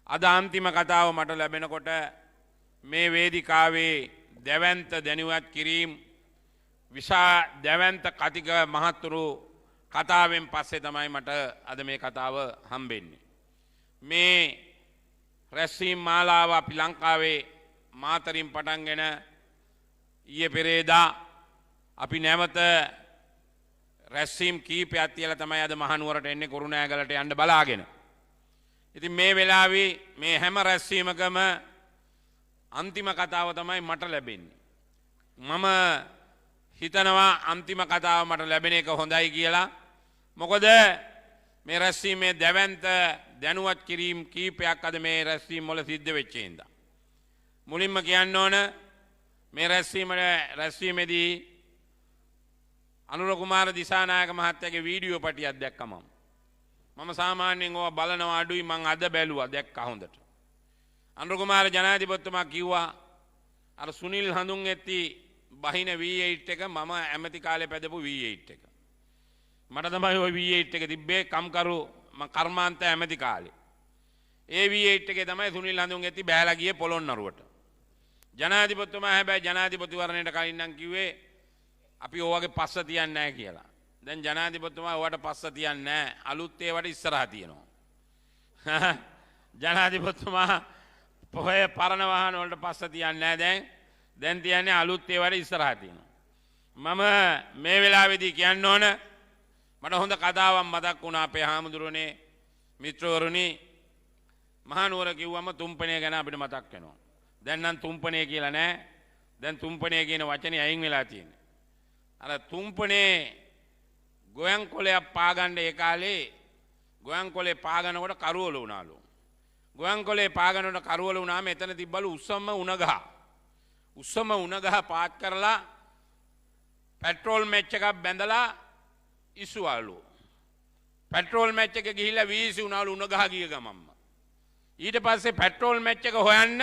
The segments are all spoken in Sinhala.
අද අන්තිම කතාව මට ලැබෙනකොට මේ වේදිකාවේ දැවැන්ත දැනුවත් කිරීම විශා දැවැන්ත කතික මහත්තුරු කතාවෙන් පස්සේ තමයි මට අද මේ කතාව හම්බෙන්නේ. මේ රැස්වීම් මාලාව අපි ලංකාවේ මාතරින් පටන්ගෙන ඊයේ පෙරේදා අපි නැවත රැස්වීම් කීපයක් තියලා තමයි අද මහනුවරට එන්නේ කුරුණෑගලට යන්න බලාගෙන. ඉතින් මේ වෙලාවේ මේ හැම රැස්වීමකම අන්තිම කතාව තමයි මට ලැබෙන්නේ. මම හිතනවා අන්තිම කතාව මට ලැබෙන එක හොඳයි කියලා. මොකද මේ රැස්වීමේ දැවැන්ත දැනුවත් කිරීම කීපයක් අද මේ රැස්වීම වල සිද්ධ වෙච්ච හින්දා. මුලින්ම කියන්න ඕන මේ රැස්වීමේදී අනුර කුමාර දිසානායක මහත්තයාගේ වීඩියෝ පටියක් දැක්කම මම සාමාන්‍යයෙන් ඕවා බලනවා අඩුයි මං අද බැලුවා දැක්කා හොඳට. අනුර කුමාර ජනාධිපතිතුමා කිව්වා අර සුනිල් හඳුන් ඇති බහින V8 එක මම ඇමති කාලේ පැදපු V8 එක. මට තමයි ওই V8 එක තිබ්බේ කම්කරු කර්මාන්ත ඇමති කාලේ. ඒ V8 එකේ තමයි සුනිල් හඳුන් ඇති බෑලා ගියේ පොළොන්නරුවට. ජනාධිපතිතුමා හැබැයි ජනාධිපතිවරණයට කලින් නම් කිව්වේ අපි ඕවගේ පස්ස තියන්නේ නැහැ කියලා. දැන් ජනාධිපතිතුමා ඕවට පස්ස තියන්නේ නැහැ. අලුත් ඒවට ඉස්සරහා තියෙනවා. ජනාධිපතිතුමා පොහේ පරණ වාහන වලට පස්ස තියන්නේ නැහැ දැන් තියන්නේ අලුත් ඒවට ඉස්සරහා තියෙනවා. මම මේ වෙලාවේදී කියන්න ඕන මට හොඳ කතාවක් මතක් වුණා අපේ හාමුදුරනේ මිත්‍රවරුනි මහනුවර කිව්වම තුම්පණය ගැන අපිට මතක් වෙනවා. දැන් නම් තුම්පණය කියලා නැහැ. දැන් තුම්පණය කියන වචනේ අයින් වෙලා තියෙනවා. අර තුම්පනේ ගොයන් කොලයක් පාගන්න ඒ කාලේ ගොයන් කොලේ පාගනකොට කරවල වුණාලු. ගොයන් කොලේ පාගනකොට කරවල වුණාම එතන තිබ්බලු උස්සම උණගහ. උස්සම උණගහ පාත් කරලා පෙට්‍රෝල් මැච් එකක් බැඳලා ඉස්සුවලු. පෙට්‍රෝල් මැච් එක ගිහිල්ලා වීසි වුණාලු උණගහ ගිය ගමම්ම. ඊට පස්සේ පෙට්‍රෝල් මැච් එක හොයන්න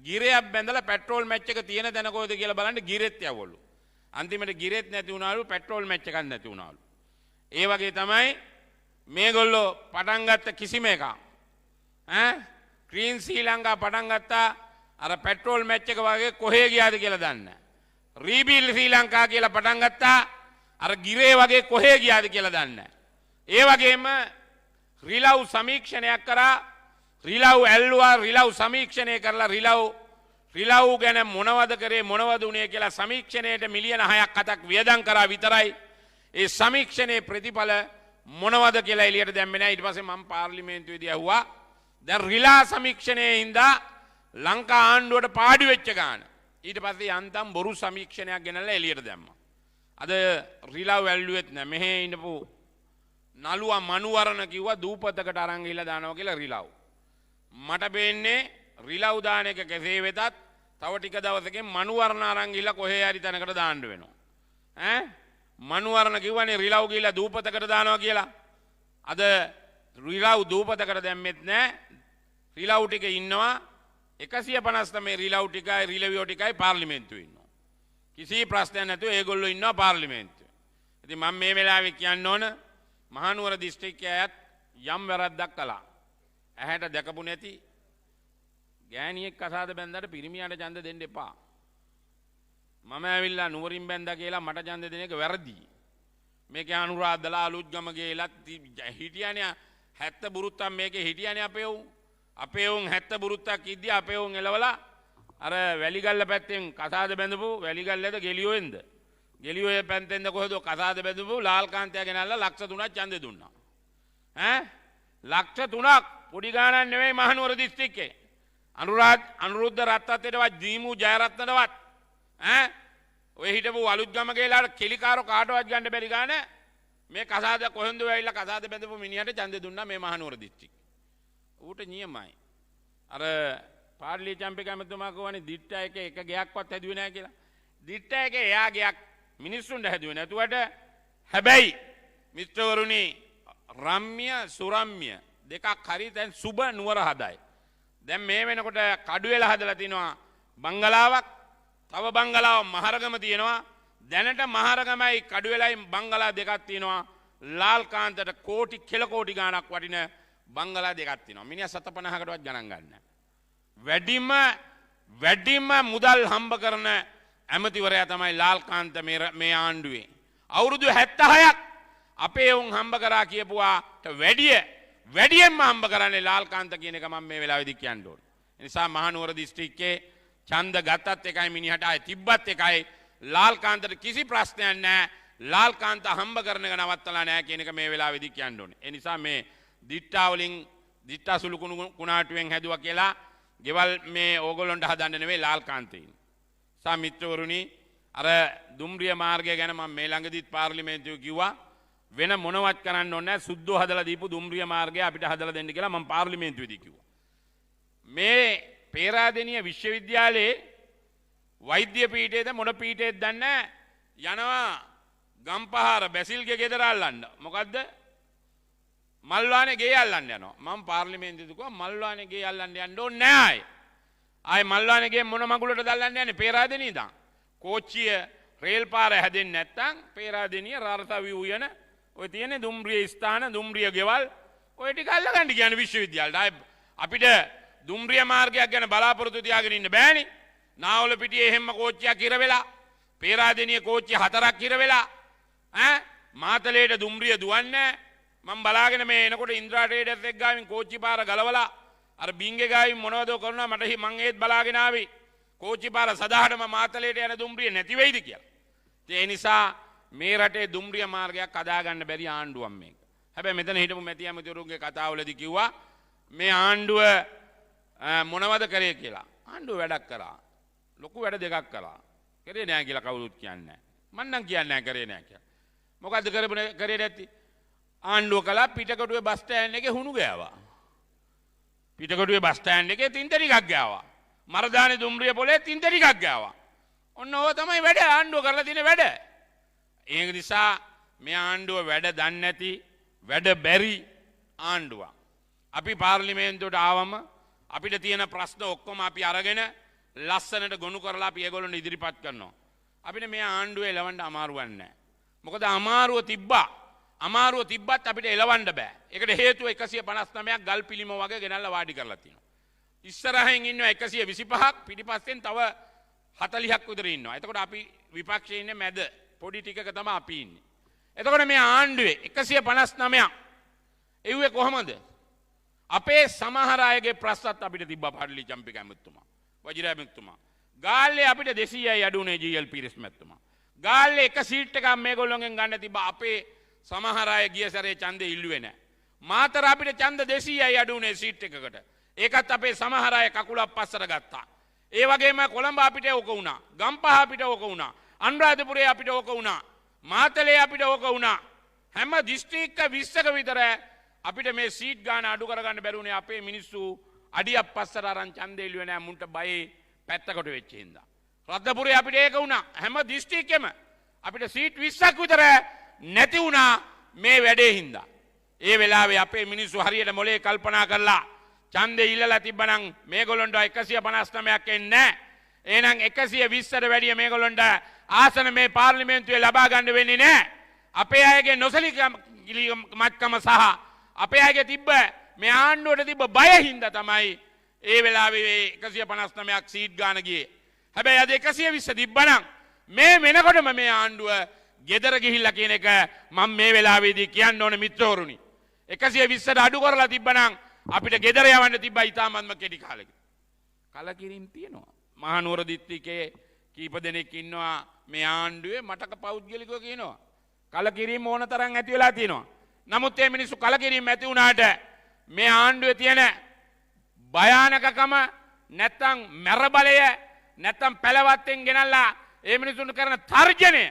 ගිරයක් බැඳලා පෙට්‍රෝල් මැච් එක තියෙන තැන කොහෙද කියලා බලන්න ගිරෙත් යවලු. අන්තිමට ගිරෙත් නැති වුණාලු පෙට්‍රෝල් මැච් එකක් නැති වුණාලු. ඒ වගේ තමයි මේගොල්ලෝ පටන් ගත්ත කිසිම එකක්. ක්‍රීන් ශ්‍රී ලංකා පටන් ගත්තා අර පෙට්‍රෝල් මැච් එක වගේ කොහේ ගියාද කියලා දන්නේ නැහැ. රීබිල් ශ්‍රී ලංකා කියලා පටන් ගත්තා අර ගිරේ වගේ කොහේ ගියාද කියලා දන්නේ නැහැ. ඒ වගේම රිලව් සමීක්ෂණයක් කරා රිලව් ඇල්ලුවා රිලව් සමීක්ෂණය කරලා රිලව් ගැන මොනවද කරේ මොනවද උනේ කියලා සමීක්ෂණයට මිලියන 6ක් 7ක් වියදම් කරා විතරයි. ඒ සමීක්ෂණයේ ප්‍රතිඵල මොනවද කියලා එළියට දැම්මේ නැහැ. ඊට පස්සේ මම පාර්ලිමේන්තුවේදී ඇහුවා දැන් රිලා සමීක්ෂණයේ හින්දා ලංකා ආණ්ඩුවට පාඩු වෙච්ච ගාන. ඊට පස්සේ යන්තම් බොරු සමීක්ෂණයක් ගෙනල්ලා එළියට දැම්මා. අද රිලව් ඇල්ලුවෙත් නැහැ. මෙහෙ ඉඳපු නළුවා මනුවරණ කිව්වා දූපතකට අරන් ගිහලා දානවා කියලා රිලව්. මට පේන්නේ රිලව් දාන එක කෙසේ වෙතත් තව ටික දවසකින් මනුවරණ අරන් ගිහලා කොහේ හරි තැනකට දාන්න වෙනවා. මනුවරණ කිව්වනේ රිලව් ගිහලා දූපතකට දානවා කියලා. අද රිලව් දූපතකට දැම්මෙත් නැහැ. රිලව් ටික ඉන්නවා 159 රිලව් ටිකයි රිලවියෝ ටිකයි පාර්ලිමේන්තුවේ ඉන්නවා. කිසි ප්‍රශ්නයක් නැතුව ඒගොල්ලෝ ඉන්නවා පාර්ලිමේන්තුවේ. ඉතින් මම මේ වෙලාවේ කියන්න ඕන මහනුවර දිස්ත්‍රික්කයත් යම් වැරද්දක් කළා. ඇහැට දැකපු නැති ගෑණියෙක් කසාද බැන්දාට පිරිමියාට ඡන්ද දෙන්න එපා. මම ඇවිල්ලා නුවරින් බැන්දා කියලා මට ඡන්ද දෙන එක වැරදි. මේකේ අනුරාධලා අලුත්ගම ගේලත් හිටියනේ 70 බුරුත්තක් මේකේ හිටියනේ අපේ උන්. අපේ උන් 70 බුරුත්තක් ඉද්දී අපේ උන් එලවලා අර වැලිගල්ල පැත්තෙන් කසාද බැඳපු වැලිගල්ලද ගෙලියෝෙන්ද? ගෙලියෝයේ පැත්තෙන්ද කොහෙද කසාද බැඳපු ලාල්කාන්තයා ගෙනල්ලා ලක්ෂ 3ක් ඡන්ද දුන්නා. ලක්ෂ 3ක් පොඩි ගාණක් නෙවෙයි මහනුවර දිස්ත්‍රික්කේ. අනුරුද්ධ රත්නත්‍රයටවත් දීමු ජයරත්නටවත් ඔය හිටපු අලුත්ගම ගේලාට කෙලිකාරෝ කාටවත් ගන්න බැරි ගාන මේ කසාද කොහෙන්ද වෙයිලා කසාද බැඳපු මිනිහට ඡන්ද දුන්නා මේ මහනුවර දිස්ත්‍රික්කේ. ඌට නියමයි. අර පාර්ලි චැම්පියන් කැමතුමා කවනේ දිට්ට එක ගයක් හැදුවේ නැහැ කියලා. දිට්ට එක එයා ගයක් මිනිස්සුන්ට හැදුවේ නැතුවට හැබැයි මිත්‍රවරුනි රම්‍ය සුරම්‍ය දෙකක් හරි දැන් සුබ නුවර හදයි. දැන් මේ වෙනකොට කඩුවෙල හදලා තිනවා බංගලාවක්. තව බංගලාව මහරගම තියෙනවා. දැනට මහරගමයි කඩුවෙලයි බංගලා දෙකක් තියෙනවා. ලාල්කාන්තට කෝටි කෙල කෝටි ගාණක් වටින බංගලා දෙකක් තියෙනවා. මිනිහා 750කටවත් ගණන් ගන්න. වැඩිම මුදල් හම්බ කරන ඇමතිවරයා තමයි ලාල්කාන්ත මේ ආණ්ඩුවේ. අවුරුදු 76ක් අපේ උන් හම්බ කරා කියපුවාට වැඩියෙන්ම හම්බ කරන්නේ ලාල්කාන්ත කියන එක මම මේ වෙලාවේදී කියන්න ඕනේ. ඒ නිසා මහනුවර දිස්ත්‍රික්කයේ ඡන්ද ගත්තත් එකයි මිනිහට ආයේ තිබ්බත් එකයි ලාල්කාන්තට කිසි ප්‍රශ්නයක් නැහැ. ලාල්කාන්ත හම්බ කරන එක නවත්තලා නැහැ කියන එක මේ වෙලාවේදී කියන්න ඕනේ. ඒ නිසා මේ දිට්ටා සුළු කුණාටුවෙන් හැදුවා කියලා ගෙවල් මේ ඕගොල්ලොන්ට හදන්න නෙවෙයි ලාල්කාන්තේ. සා මිත්‍රවරුනි අර දුම්රිය මාර්ගය ගැන මම මේ ළඟදිත් පාර්ලිමේන්තුවේ කිව්වා වෙන මොනවත් කරන්න ඕනේ නැහැ සුද්ධෝ හදලා දීපු දුම්රිය මාර්ගය අපිට හදලා දෙන්න කියලා මම පාර්ලිමේන්තුවේදී කිව්වා. මේ පේරාදෙණිය විශ්වවිද්‍යාලයේ වෛද්‍ය පීඨයේද මොන පීඨයේද දන්නේ යනවා ගම්පහාර බැසිල්ගේ ගෙදර අල්ලන්න. මොකද්ද? මල්වානේ ගේ අල්ලන්න යනවා. මම පාර්ලිමේන්තුවේදී කිව්වා මල්වානේ ගේ අල්ලන්න යන්න ඕනේ නැහැ ආයේ මල්වානේ ගේ මොන මගුලටද අල්ලන්න යන්නේ පේරාදෙණිය ඉඳන්. කෝච්චිය රේල් පාර හැදෙන්නේ නැත්නම් පේරාදෙණිය රාරතවි උයන ඔය තියෙන දුම්රිය ස්ථාන දුම්රිය ගෙවල් ඔය ටික අල්ලගන්න කියන්නේ විශ්වවිද්‍යාලයට. ආයේ අපිට දුම්රිය මාර්ගයක් ගැන බලාපොරොත්තු තියාගෙන ඉන්න බෑනේ. නාවල පිටියේ හැම කෝච්චියක් ඉර වෙලා පේරාදෙණිය කෝච්චි 4ක් ඉර වෙලා මාතලේට දුම්රිය දුවන්නේ මම බලාගෙන මේ එනකොට ඉන්ද්‍රා ට්‍රේඩර්ස් එක්ක ගාවින් කෝච්චි පාර ගලවලා අර බින්ගේ ගාවින් මොනවද කරනවා මට මං ඒත් බලාගෙන ආවේ කෝච්චි පාර සදාහටම මාතලේට යන දුම්රිය නැති වෙයිද කියලා. ඒ නිසා මේ රටේ දුම්රිය මාර්ගයක් හදාගන්න බැරි ආණ්ඩුවක් මේක. හැබැයි මෙතන හිටපු මැති ඇමතිවරුන්ගේ කතාවලදී කිව්වා මේ ආණ්ඩුව මොනවද කරේ කියලා. ආණ්ඩුව වැඩක් කරා. ලොකු වැඩ දෙකක් කරා. කරේ නෑ කියලා කවුරුත් කියන්නේ නෑ. මං නම් කියන්නේ නෑ කරේ නෑ කියලා. මොකද්ද කරේ නැති? ආණ්ඩුව කළා පිටකොටුවේ බස් ස්ටෑන්ඩ් එකේ හුණු ගෑවා. පිටකොටුවේ බස් ස්ටෑන්ඩ් එකේ තින්ත ටිකක් ගෑවා. මරදානේ දුම්රිය පොලේ තින්ත ටිකක් ගෑවා. ඔන්න ඕක තමයි වැඩ ආණ්ඩුව කරලා තියෙන වැඩ. ඒ නිසා මේ ආණ්ඩුව වැඩ දන්නේ නැති වැඩ බැරි ආණ්ඩුවක්. අපි පාර්ලිමේන්තුවට ආවම අපිට තියෙන ප්‍රශ්න ඔක්කොම අපි අරගෙන ලස්සනට ගොනු කරලා අපි ඒගොල්ලන්ට ඉදිරිපත් කරනවා. අපිට මේ ආණ්ඩුව එලවන්න අමාරුවක් නැහැ. මොකද අමාරුව තිබ්බත් අපිට එලවන්න බෑ. ඒකට හේතුව 159ක් ගල් පිළිම වගේ ගෙනල්ලා වාඩි කරලා තියෙනවා. ඉස්සරහින් ඉන්නවා 125ක් පිටිපස්සෙන් තව 40ක් විතර ඉන්නවා. එතකොට අපි විපක්ෂයේ ඉන්නේ මැද පොඩි ටිකක තමයි අපි ඉන්නේ. එතකොට මේ ආණ්ඩුවේ 159ක් එව්වේ කොහමද? අපේ සමහර අයගේ ප්‍රශ්නත් අපිට තිබ්බා පඩලි චම්පික ඇමතුමා. වජිරා ඇමතුමා. ගාල්ලේ අපිට 200යි අඩුනේ ජී.එල්. පීරිස් මැතිතුමා. ගාල්ලේ එක සීට් එකක් මේගොල්ලෝගෙන් ගන්න තිබ්බා අපේ සමහර අය ගිය සැරේ ඡන්දෙ ඉල්ලුවේ නැහැ. මාතර අපිට ඡන්ද 200යි අඩුනේ සීට් එකකට. ඒකත් අපේ සමහර අය කකුලක් පස්සට ගත්තා. ඒ වගේම කොළඹ අපිට ඕක වුණා. ගම්පහ අපිට ඕක වුණා. අනුරාධපුරේ අපිට ඕක වුණා. මාතලේ අපිට ඕක වුණා. හැම දිස්ත්‍රික්ක 20ක විතර අපිට මේ සීට් ගාන අඩු කරගන්න බැරුණේ අපේ මිනිස්සු අඩියක් පස්සට අරන් ඡන්දෙ ඉල්ලුවේ නැහැ මුන්ට බයේ පැත්තකට වෙච්ච හින්දා. රත්නපුරේ අපිට ඒක වුණා. හැම දිස්ත්‍රික්කෙම අපිට සීට් 20ක් විතර නැති වුණා මේ වැඩේ හින්දා. ඒ වෙලාවේ අපේ මිනිස්සු හරියට මොලේ කල්පනා කරලා ඡන්දෙ ඉල්ලලා තිබ්බනම් මේගොල්ලන්ට 159ක් එන්නේ නැහැ. එහෙනම් 120ට වැඩිය මේගොල්ලන්ට ආසන මේ පාර්ලිමේන්තුවේ ලබා ගන්න වෙන්නේ නැහැ. අපේ අයගේ නොසලිකමත්කම සහ අපේ අයගේ තිබ්බ මේ ආණ්ඩුවට තිබ්බ බය හින්දා තමයි ඒ වෙලාවේ 159ක් සීට් ගාන ගියේ. හැබැයි අද 120 තිබ්බනම් මේ වෙනකොටම මේ ආණ්ඩුව ගෙදර ගිහිල්ලා කියන එක මම මේ වෙලාවේදී කියන්න ඕනේ මිත්‍රවරුනි. 120ට අඩු කරලා තිබ්බනම් අපිට ගෙදර යවන්න තිබ්බා ඊටාත්ම කෙටි කාලෙක. කලකිරීම තියෙනවා. මහනුවර දිස්ත්‍රික්කයේ කීප දෙනෙක් ඉන්නවා මේ ආණ්ඩුවේ මටක පෞද්ගලිකව කියනවා. කලකිරීම ඕන තරම් ඇති වෙලා තියෙනවා. නමුත් මේ මිනිස්සු කලකිරීම ඇති වුණාට මේ ආණ්ඩුවේ තියෙන භයානකකම නැත්තම් මැර බලය නැත්තම් පැලවත්තෙන් ගෙනල්ලා ඒ මිනිසුන්ට කරන තර්ජනය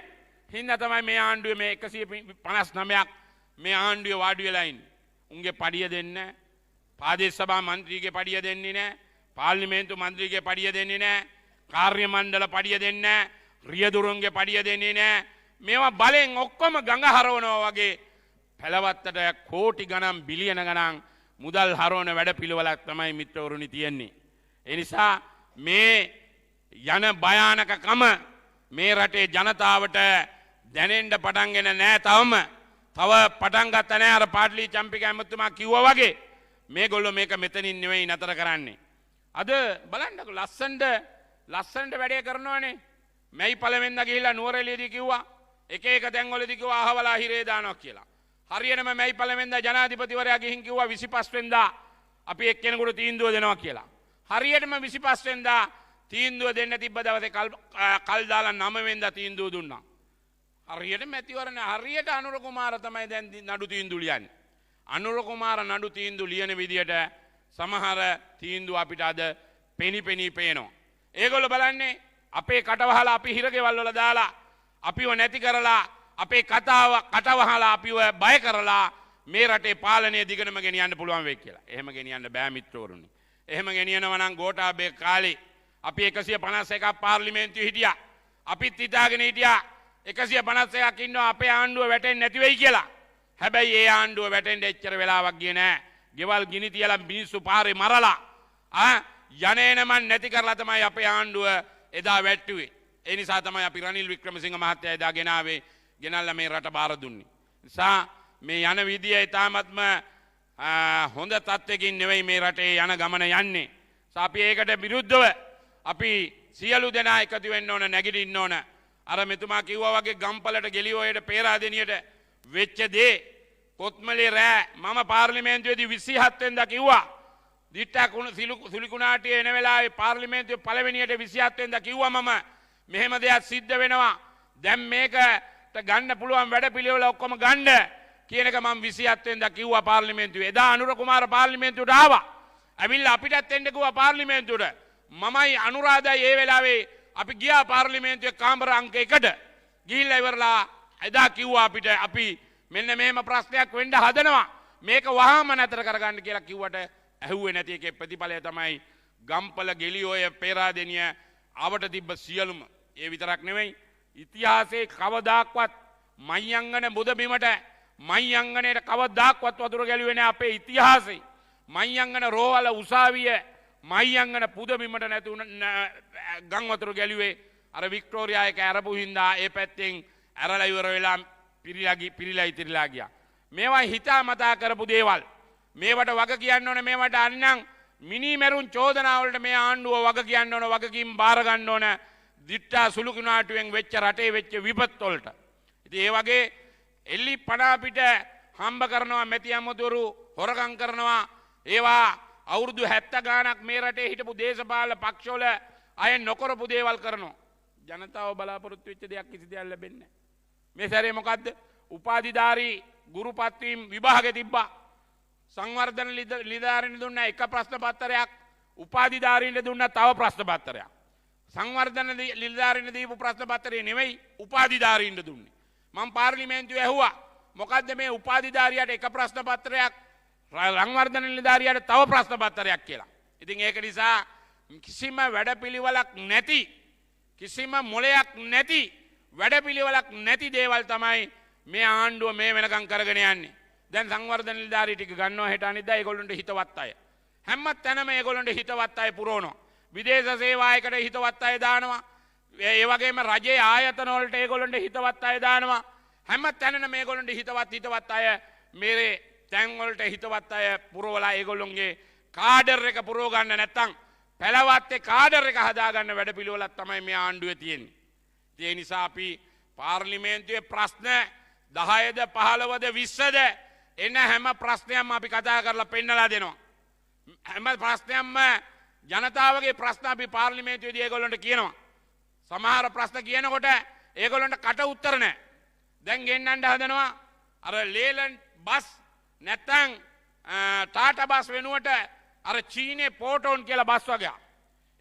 හින්දා තමයි මේ ආණ්ඩුවේ මේ 159ක් මේ ආණ්ඩුවේ වාඩි වෙලා ඉන්නේ. උන්ගේ පඩිය දෙන්න ප්‍රාදේශ සභා මන්ත්‍රීගේ පඩිය දෙන්නේ නැහැ. පාර්ලිමේන්තු මන්ත්‍රීගේ පඩිය දෙන්නේ නැහැ. කාර්ය මණ්ඩල පඩිය දෙන්නේ නැහැ. රියදුරුන්ගේ පඩිය දෙන්නේ නැහැ. මේවා බලෙන් ඔක්කොම ගඟ හරවනවා වගේ පැලවත්තට කෝටි ගණන් බිලියන ගණන් මුදල් හරවන වැඩ පිළිවෙලක් තමයි මිත්‍රවරුනි තියෙන්නේ. ඒ නිසා මේ යන භයානකකම මේ රටේ ජනතාවට දැනෙන්න පටන්ගෙන නැහැ තවම. තව පටන් ගත්ත නැහැ අර පාටලි චම්පික ඇමතුමා කිව්වා වගේ මේගොල්ලෝ මේක මෙතනින් නෙවෙයි නතර කරන්නේ. අද බලන්නකො ලස්සනට වැඩේ කරනවානේ. මැයි පළවෙනිදා ගිහිල්ලා නුවරඑළියදී කිව්වා එක තැන්වලදී කිව්වා අහවලා හිරේ දානවා කියලා. හරියටම මැයි පළවෙනිදා ජනාධිපතිවරයා ගිහින් කිව්වා 25 වෙනිදා අපි එක්කෙනෙකුට තීන්දුව දෙනවා කියලා. හරියටම 25 වෙනිදා තීන්දුව දෙන්න තිබ්බ දවසේ කල් දාලා 9 වෙනිදා තීන්දුව දුන්නා. හරියට මැතිවරණ හරියට අනුර කුමාර තමයි දැන් නඩු තීන්දුව ලියන්නේ. අනුර කුමාර නඩු තීන්දුව ලියන විදියට සමහර තීන්දුව අපිට අද පෙනී පේනවා. ඒගොල්ලෝ බලන්නේ අපේ කටවහලා අපි හිරගෙවල් වල දාලා අපිව නැති කරලා අපේ කතාව කටවහලා අපිව බය කරලා මේ රටේ පාලනය දිගටම ගෙනියන්න පුළුවන් වෙයි කියලා. එහෙම ගෙනියන්න බෑ මිත්‍රවරුනි. එහෙම ගෙනියනවා නම් ගෝඨාභය කාලේ අපි 151ක් පාර්ලිමේන්තුවේ හිටියා. අපිත් හිතාගෙන හිටියා 151ක් ඉන්නවා අපේ ආණ්ඩුව වැටෙන්නේ නැති වෙයි කියලා. හැබැයි ඒ ආණ්ඩුව වැටෙන්න එච්චර වෙලාවක් ගියේ නෑ. ගෙවල් ගිනි තියලා මිනිස්සු පාරේ මරලා යන්නේනමන් නැති කරලා තමයි අපේ ආණ්ඩුව එදා වැට්ටුවේ. ඒ නිසා තමයි අපි රනිල් වික්‍රමසිංහ මහත්තයා එදා ගෙනල්ලා මේ රට බාර දුන්නේ. නිසා මේ යන විදිය ඊටාත්ම හොඳ තත්ත්වයකින් නෙවෙයි මේ රටේ යන ගමන යන්නේ. අපි ඒකට විරුද්ධව අපි සියලු දෙනා එකතු වෙන්න ඕන, නැගිටින්න ඕන. අර මෙතුමා කිව්වා වගේ ගම්පලට ගෙලියෝයට පේරාදෙනියට වෙච්ච දේ කොත්මලේ රෑ මම පාර්ලිමේන්තුවේදී 27 වෙනිදා කිව්වා. දිට්ටා සුලිකුණාටිය එන වෙලාවේ පාර්ලිමේන්තුවේ පළවෙනියට 27 වෙනිදා කිව්වා මම මෙහෙම දෙයක් සිද්ධ වෙනවා. දැන් මේකට ගන්න පුළුවන් වැඩපිළිවෙල ඔක්කොම ගන්න කියන එක මම 27 වෙනිදා කිව්වා පාර්ලිමේන්තුවේ. එදා අනුර කුමාර පාර්ලිමේන්තුවට ආවා. ඇවිල්ලා අපිටත් එන්න කිව්වා පාර්ලිමේන්තුවට. මමයි අනුරාධයි ඒ වෙලාවේ අපි ගියා පාර්ලිමේන්තුවේ කාමර අංක 1ට. ගිහිල්ලා ඉවරලා එදා කිව්වා අපිට අපි මෙන්න මෙහෙම ප්‍රශ්නයක් වෙන්න හදනවා. මේක වහාම නතර කරගන්න කියලා කිව්වට ඇහුවේ නැති එකේ ප්‍රතිඵලය තමයි ගම්පල ගෙලියෝය පේරාදෙනිය ආවට තිබ්බ සියලුම. ඒ විතරක් නෙවෙයි ඉතිහාසයේ කවදාක්වත් මයංගන බුද බිමට මයංගනේට කවදාක්වත් වතුර ගැලුවේ නැහැ අපේ ඉතිහාසයේ. මයංගන රෝවල උසාවිය මයංගන පුද බිමට නැති ගම් වතුර ගැලුවේ අර වික්ටෝරියා එක අරපු හින්දා ඒ පැත්තෙන් ඇරලා ඉවර වෙලා පිරිලා ඉතිරිලා ගියා. මේවා හිතාමතා කරපු දේවල්. මේවට වග කියන්න ඕන. මේවට අන්නම් මිනි මැරුන් චෝදනාවලට මේ ආණ්ඩුව වග කියන්න ඕන. වගකීම් බාර ගන්න ඕන. දිට්ටා සුළුකුණාටුවෙන් වෙච්ච රටේ වෙච්ච විපත් වලට. ඉතින් ඒ වගේ එල්ලි පණ අපිට හම්බ කරනවා මැති අමුතුරු හොරකම් කරනවා. ඒවා අවුරුදු 70 ගාණක් මේ රටේ හිටපු දේශපාලන පක්ෂවල අය නොකරපු දේවල් කරනවා. ජනතාව බලාපොරොත්තු වෙච්ච දෙයක් කිසි දෙයක් ලැබෙන්නේ නැහැ. මේ සැරේ මොකද්ද? උපාධිධාරී ගුරුපත් වීම විභාගෙ තිබ්බා. සංවර්ධන නිලධාරීන්ට දුන්නා එක ප්‍රශ්න පත්‍රයක්. උපාධිධාරීන්ට දුන්නා තව ප්‍රශ්න පත්‍රයක්. සංවර්ධන නිලධාරීන්ට දීපු ප්‍රශ්න පත්‍රය නෙවෙයි උපාධිධාරීන්ට දුන්නේ. මම පාර්ලිමේන්තුවේ ඇහුවා මොකද්ද මේ උපාධිධාරියට එක ප්‍රශ්න පත්‍රයක් සංවර්ධන නිලධාරියට තව ප්‍රශ්න පත්‍රයක් කියලා. ඉතින් ඒක නිසා කිසිම වැඩපිළිවෙලක් නැති කිසිම මොලයක් නැති වැඩපිළිවෙලක් නැති දේවල් තමයි මේ ආණ්ඩුව මේ වෙනකම් කරගෙන යන්නේ. දැන් සංවර්ධන නිලධාරී ටික ගන්නවා හෙට අනිද්දා ඒගොල්ලන්ට හිතවත් අය. හැම තැනම ඒගොල්ලන්ට හිතවත් අය පුරවනවා. විදේශ සේවායකට හිතවත් අය දානවා. ඒ වගේම රජයේ ආයතන වලට ඒගොල්ලන්ට හිතවත් අය දානවා. හැම තැනම මේගොල්ලන්ට හිතවත් අය මේ තැන් වලට හිතවත් අය පුරවලා ඒගොල්ලොන්ගේ කාඩර් එක පුරව ගන්න නැත්තම් පළවත්තේ කාඩර් එක හදා ගන්න වැඩපිළිවෙලක් තමයි මේ ආණ්ඩුවේ තියෙන්නේ. ඒ නිසා අපි පාර්ලිමේන්තුවේ ප්‍රශ්න 10ද 15ද 20ද එන හැම ප්‍රශ්නයක්ම අපි කතා කරලා පෙන්නලා දෙනවා. හැම ප්‍රශ්නයක්ම ජනතාවගේ ප්‍රශ්න අපි පාර්ලිමේන්තුවේදී ඒගොල්ලන්ට කියනවා. සමහර ප්‍රශ්න කියනකොට ඒගොල්ලන්ට කට උත්තර නැහැ. දැන් ගෙන්නන්න හදනවා අර ලේලන්ඩ් බස් නැත්තම් ටාටා බස් වෙනුවට අර චීනේ පෝටෝන් කියලා බස් වගේ.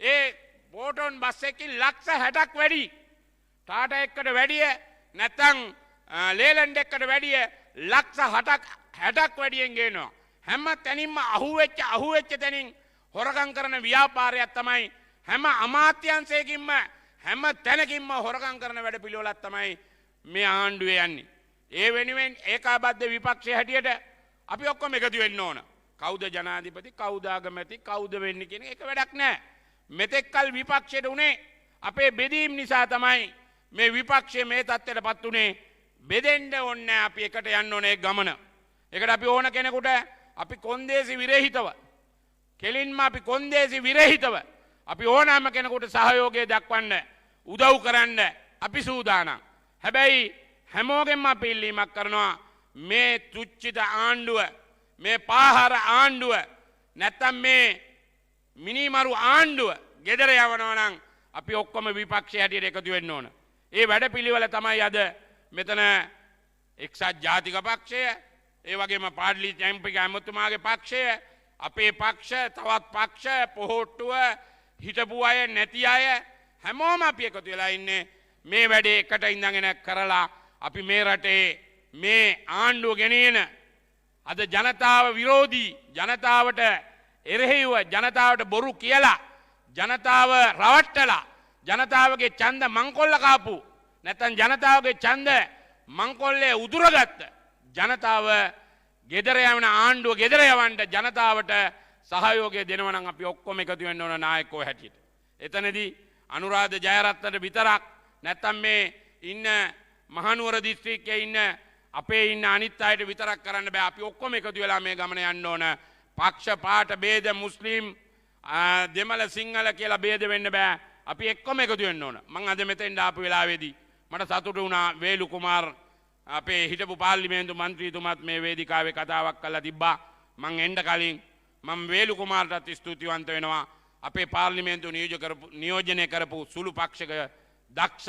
ඒ පෝටෝන් බස් එකකින් ලක්ෂ 60ක් වැඩි. ටාටා එකට වැඩිය නැත්තම් ලේලන්ඩ් එකට වැඩිය ලක්ෂ 60ක් වැඩියෙන් ගේනවා. හැම තැනින්ම අහුවෙච්ච තැනින් හොරකම් කරන ව්‍යාපාරයක් තමයි හැම අමාත්‍යංශයකින්ම හැම තැනකින්ම හොරකම් කරන වැඩ පිළිවෙලක් තමයි මේ ආණ්ඩුවේ යන්නේ. ඒ වෙනුවෙන් ඒකාබද්ධ විපක්ෂය හැටියට අපි ඔක්කොම එකතු වෙන්න ඕන. කවුද ජනාධිපති කවුද අගමැති කවුද වෙන්නේ කියන එක වැඩක් නැහැ. මෙතෙක්කල් විපක්ෂයට උනේ අපේ බෙදීම් නිසා තමයි මේ විපක්ෂය මේ තත්ත්වයටපත් උනේ. බෙදෙන්න ඕනේ අපි එකට යන්න ඕනේ ගමන. ඒකට අපි ඕන කෙනෙකුට අපි කොන්දේසි විරහිතව කෙලින්ම අපි කොන්දේසි විරහිතව අපි ඕනෑම කෙනෙකුට සහයෝගය දක්වන්න උදව් කරන්න අපි සූදානම්. හැබැයි හැමෝගෙන්ම අපි ඉල්ලීමක් කරනවා මේ තුච්චිත ආණ්ඩුව මේ පාහර ආණ්ඩුව නැත්තම් මේ මිනිමරු ආණ්ඩුව ගෙදර යවනවා නම් අපි ඔක්කොම විපක්ෂය හැටියට එකතු වෙන්න ඕන. ඒ වැඩපිළිවෙල තමයි අද මෙතන එක්සත් ජාතික පක්ෂය, ඒ වගේම පාඩලි ජයම්පික ඇමතුමාගේ පක්ෂය, අපේ පක්ෂ, තවත් පක්ෂ, පොහොට්ටුව, හිටපු අය නැති අය හැමෝම අපි එකතු වෙලා ඉන්නේ මේ වැඩේ එකට ඉඳගෙන කරලා අපි මේ රටේ මේ ආණ්ඩුව ගෙනියන අද ජනතාව විරෝධී ජනතාවට එරෙහිව ජනතාවට බොරු කියලා ජනතාව රවට්ටලා ජනතාවගේ ඡන්ද මංකොල්ල කාපු නැත්නම් ජනතාවගේ ඡන්ද මංකොල්ලේ උදුරගත්ත ජනතාව ගෙදර යවන ආණ්ඩුව ගෙදර යවන්න ජනතාවට සහයෝගය දෙනවා නම් අපි ඔක්කොම එකතු වෙන්න ඕන නායකයෝ හැටියට. එතනදී අනුරාධ ජයරත්නට විතරක් නැත්නම් මේ ඉන්න මහනුවර දිස්ත්‍රික්කයේ ඉන්න අපේ ඉන්න අනිත් අයට විතරක් කරන්න බෑ. අපි ඔක්කොම එකතු වෙලා මේ ගමන යන්න ඕන. පක්ෂ පාට ભેද මුස්ලිම් දෙමළ සිංහල කියලා ભેද වෙන්න බෑ. අපි එක්කම එකතු වෙන්න ඕන. මම අද මෙතෙන් ආපු වෙලාවේදී මට සතුටු වුණා වේලු කුමාර් අපේ හිටපු පාර්ලිමේන්තු මන්ත්‍රීතුමාත් මේ වේදිකාවේ කතාවක් කළා තිබ්බා. මම එන්න කලින් මම වේලු කුමාර්ටත් ස්තුතිවන්ත වෙනවා. අපේ පාර්ලිමේන්තු නියෝජනය කරපු සුළු පක්ෂක දක්ෂ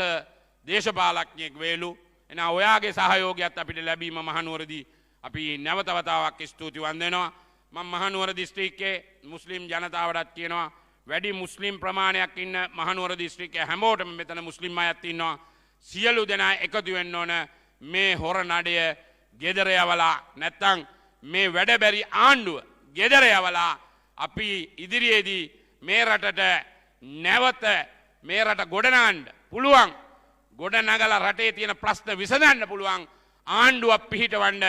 දේශපාලඥයෙක් වේලු. එන ඔයාගේ සහයෝගයත් අපිට ලැබීම මහනුවරදී අපි නැවත වතාවක් ස්තුතිවන්ත වෙනවා. මම මහනුවර දිස්ත්‍රික්කයේ මුස්ලිම් ජනතාවටත් කියනවා වැඩි මුස්ලිම් ප්‍රමාණයක් ඉන්න මහනුවර දිස්ත්‍රික්කයේ හැමෝටම මෙතන මුස්ලිම් අයත් ඉන්නවා. සියලු දෙනා එකතු වෙන්න ඕන මේ හොර නඩය ගෙදර යවලා නැත්තම් මේ වැඩබැරි ආණ්ඩුව ගෙදර යවලා අපි ඉදිරියේදී මේ රටට නැවත මේ රට ගොඩනගන්න පුළුවන් ගොඩනගලා රටේ තියෙන ප්‍රශ්න විසඳන්න පුළුවන් ආණ්ඩුවක් පිහිටවන්න